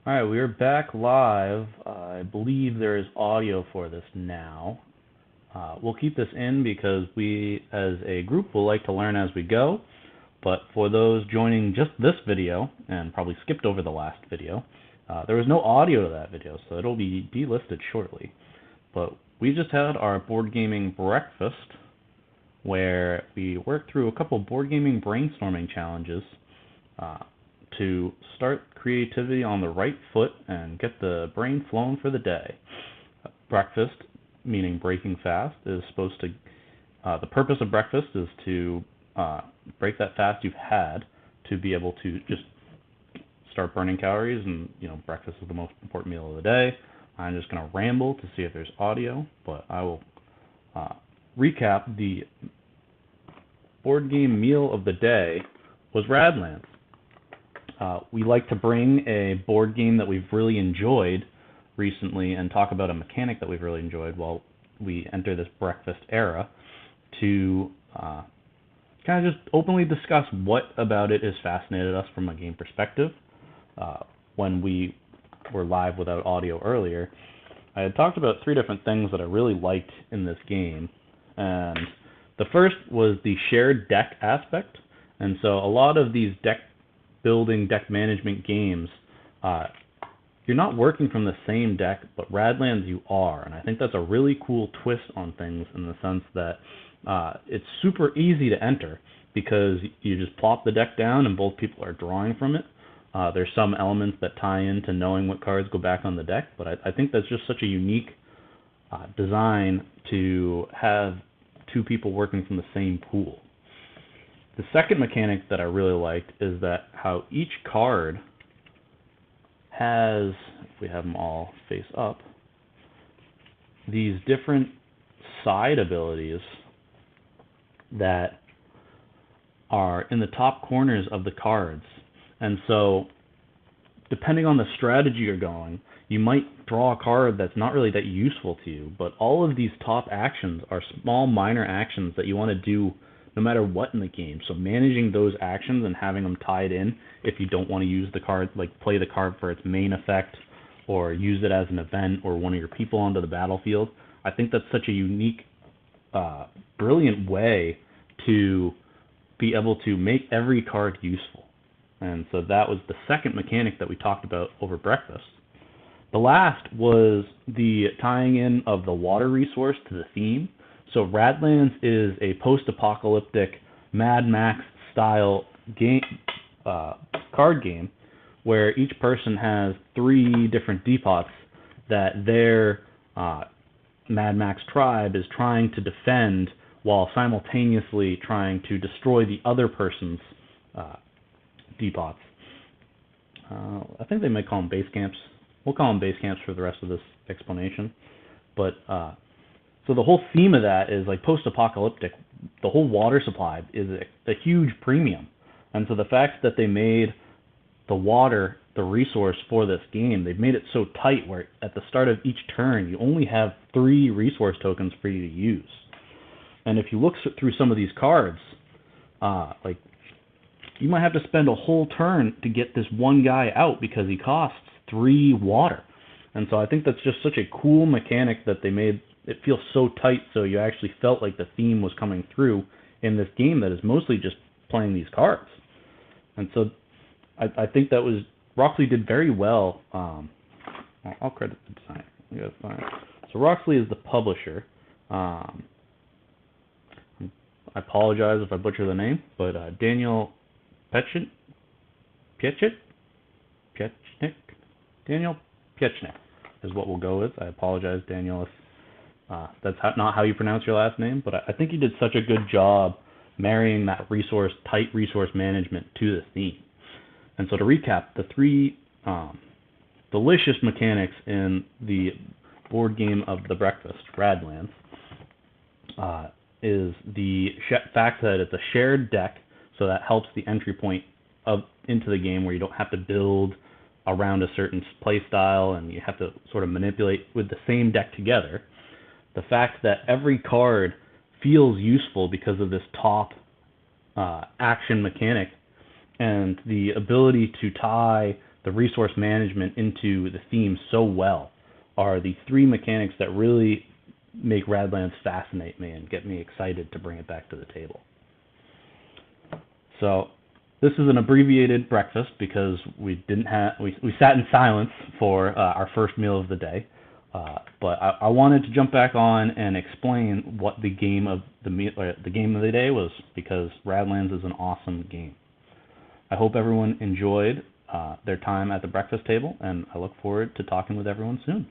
All right, we are back live. I believe there is audio for this now. We'll keep this in because we, as a group, will like to learn as we go. But for those joining just this video, and probably skipped over the last video, there was no audio to that video, so it'll be delisted shortly. But we just had our board gaming breakfast, where we worked through a couple board gaming brainstorming challenges to start creativity on the right foot and get the brain flowing for the day. Breakfast, meaning breaking fast, is supposed to, the purpose of breakfast is to break that fast you've had to be able to just start burning calories, and breakfast is the most important meal of the day. I'm just going to ramble to see if there's audio, but I will recap. The board game meal of the day was Radlands. We like to bring a board game that we've really enjoyed recently and talk about a mechanic that we've really enjoyed while we enter this breakfast era to kind of just openly discuss what about it has fascinated us from a game perspective. When we were live without audio earlier, I had talked about 3 different things that I really liked in this game, and the first was the shared deck aspect. And so a lot of these deck building, deck management games, you're not working from the same deck, but Radlands you are. And I think that's a really cool twist on things in the sense that it's super easy to enter because you just plop the deck down and both people are drawing from it. There's some elements that tie into knowing what cards go back on the deck, but I think that's just such a unique design to have 2 people working from the same pool. The second mechanic that I really liked is that how each card has, if we have them all face up, these different side abilities that are in the top corners of the cards. And so, depending on the strategy you're going, you might draw a card that's not really that useful to you, but all of these top actions are small minor actions that you want to do no matter what in the game. So managing those actions and having them tied in if you don't want to use the card, like play the card for its main effect or use it as an event or one of your people onto the battlefield, I think that's such a unique, brilliant way to be able to make every card useful. And so that was the second mechanic that we talked about over breakfast. The last was the tying in of the water resource to the theme. So Radlands is a post-apocalyptic Mad Max style game, card game, where each person has 3 different depots that their Mad Max tribe is trying to defend while simultaneously trying to destroy the other person's depots. I think they might call them base camps. We'll call them base camps for the rest of this explanation. But so the whole theme of that is like post-apocalyptic. The whole water supply is a huge premium, and so the fact that they made the water the resource for this game, they've made it so tight where at the start of each turn you only have 3 resource tokens for you to use. And if you look through some of these cards, like you might have to spend a whole turn to get this one guy out because he costs 3 water. And so I think that's just such a cool mechanic that they made it feel so tight, so you actually felt like the theme was coming through in this game that is mostly just playing these cards. And so I think that was, Roxley did very well. I'll credit the design. So Roxley is the publisher. I apologize if I butcher the name, but Daniel Piechnik is what we'll go with. I apologize, Daniel, if that's not how you pronounce your last name, but I think you did such a good job marrying that tight resource management to the theme. And so to recap, the 3 delicious mechanics in the board game of the breakfast, Radlands, is the fact that it's a shared deck, so that helps the entry point into the game where you don't have to build around a certain play style and you have to sort of manipulate with the same deck together. The fact that every card feels useful because of this top action mechanic, and the ability to tie the resource management into the theme so well are the three mechanics that really make Radlands fascinate me and get me excited to bring it back to the table. So this is an abbreviated breakfast because we sat in silence for our first meal of the day. But I wanted to jump back on and explain what the game of the day was, because Radlands is an awesome game. I hope everyone enjoyed their time at the breakfast table, and I look forward to talking with everyone soon.